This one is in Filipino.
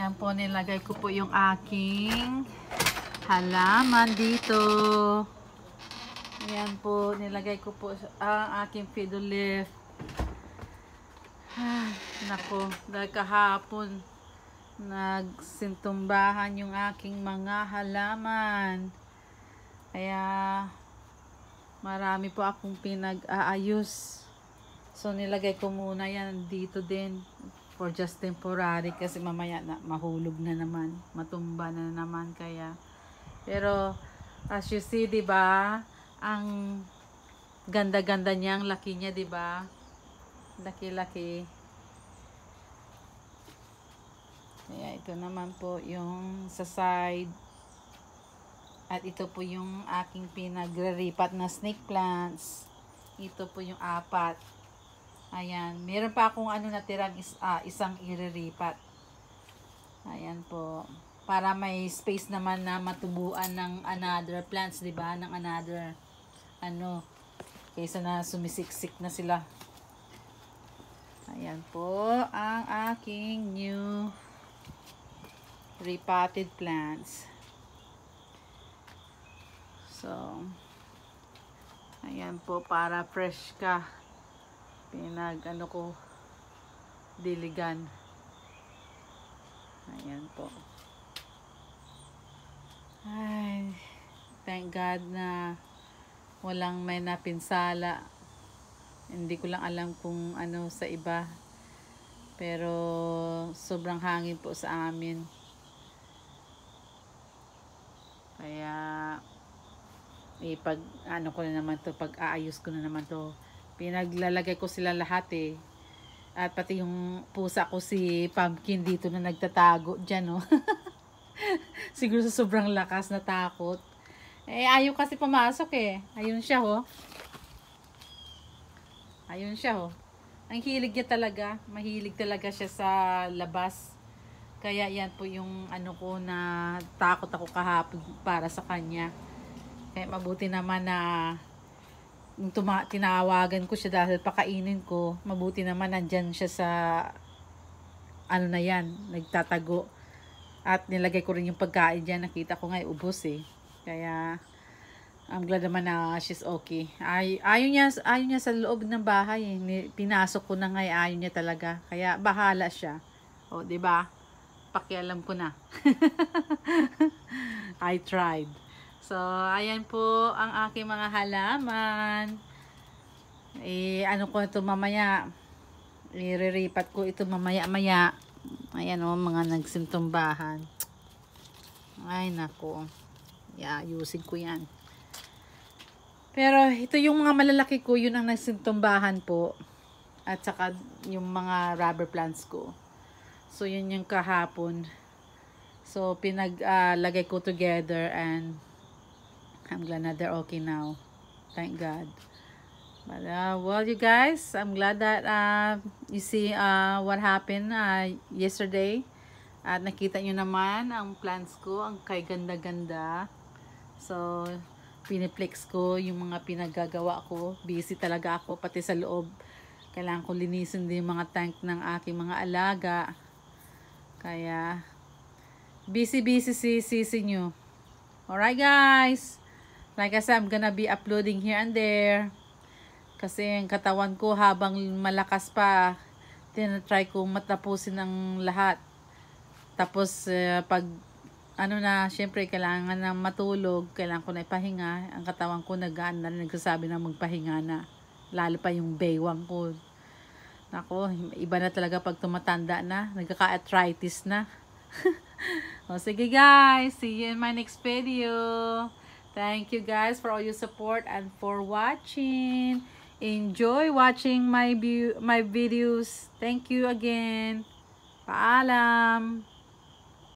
Ayan po, nilagay ko po yung aking halaman dito. Ayan po, nilagay ko po ang aking fiddle leaf. Nako, dahil kahapon nagsintumbahan yung aking mga halaman. Kaya marami po akong pinag-aayos. So nilagay ko muna yan dito din for just temporary kasi mamaya na mahulog na naman, matumba na naman kaya. Pero as you see, 'di ba? Ang ganda-ganda niya, ang laki niya, 'di ba? Laki-laki. Kaya ito naman po yung sa side. At ito po yung aking pinagre-ripat na snake plants. Ito po yung 4. Ayan, meron pa akong natirang isang iriripat. Ayan po. Para may space naman na matubuan ng another plants, 'di ba? Ng another kaysa na sumisiksik na sila. Ayan po ang aking new repotted plants. So, ayan po, para fresh ka. Ko diligan. Ayan po. Ay, thank God na walang may napinsala. Hindi ko lang alam kung sa iba. Pero sobrang hangin po sa amin. Kaya ko na naman to, pag-aayos ko na naman to. Pinaglalagay ko sila lahat eh. At pati yung pusa ko si Pumpkin dito na nagtatago dyan, no. Siguro sa sobrang lakas na takot. Ayaw kasi pumasok eh. Ayun siya, ho. Ayun siya, ho. Ang hilig niya talaga. Mahilig talaga siya sa labas. Kaya yan po yung ko na takot ako kahapon para sa kanya. Kaya mabuti naman na tinawagan ko siya dahil pakainin ko. Mabuti naman nandyan siya sa na yan, nagtatago. At nilagay ko rin yung pagkain dyan. Nakita ko nga ubos eh. Kaya I'm glad naman na she's okay. Ayaw niya sa loob ng bahay eh. Pinasok ko na nga, ayaw niya talaga. Kaya bahala siya. O, 'di ba? Pakialam ko na. I tried. So, ayan po ang aking mga halaman. Ko ito mamaya. Iriripat ko ito mamaya-maya. Ayan o, mga nagsintumbahan. Ay, nako. Ayusin ko yan. Pero, ito yung mga malalaki ko, yun ang nagsintumbahan po. At saka, yung mga rubber plants ko. So, yun yung kahapon. So, pinaglagay ko together and I'm glad that they're okay now. Thank God. But, well, you guys, I'm glad that you see what happened yesterday. At nakita nyo naman ang plants ko, ang kay ganda-ganda. So, piniplex ko yung mga pinagagawa ko. Busy talaga ako, pati sa loob. Kailangan ko linisin din yung mga tank ng aking mga alaga. Kaya, busy si sisi nyo. Alright guys. Like I said, I'm gonna be uploading here and there. Kasi ang katawan ko habang malakas pa, tinatry ko matapusin ang lahat. Tapos pag syempre kailangan na matulog, kailangan ko na ipahinga. Ang katawan ko nagsasabi na magpahinga na. Lalo pa yung baywang ko. Nako, iba na talaga pag tumatanda na, nagkaka-arthritis na. O sige guys, see you in my next video. Thank you guys for all your support and for watching. Enjoy watching my videos. Thank you again. Paalam.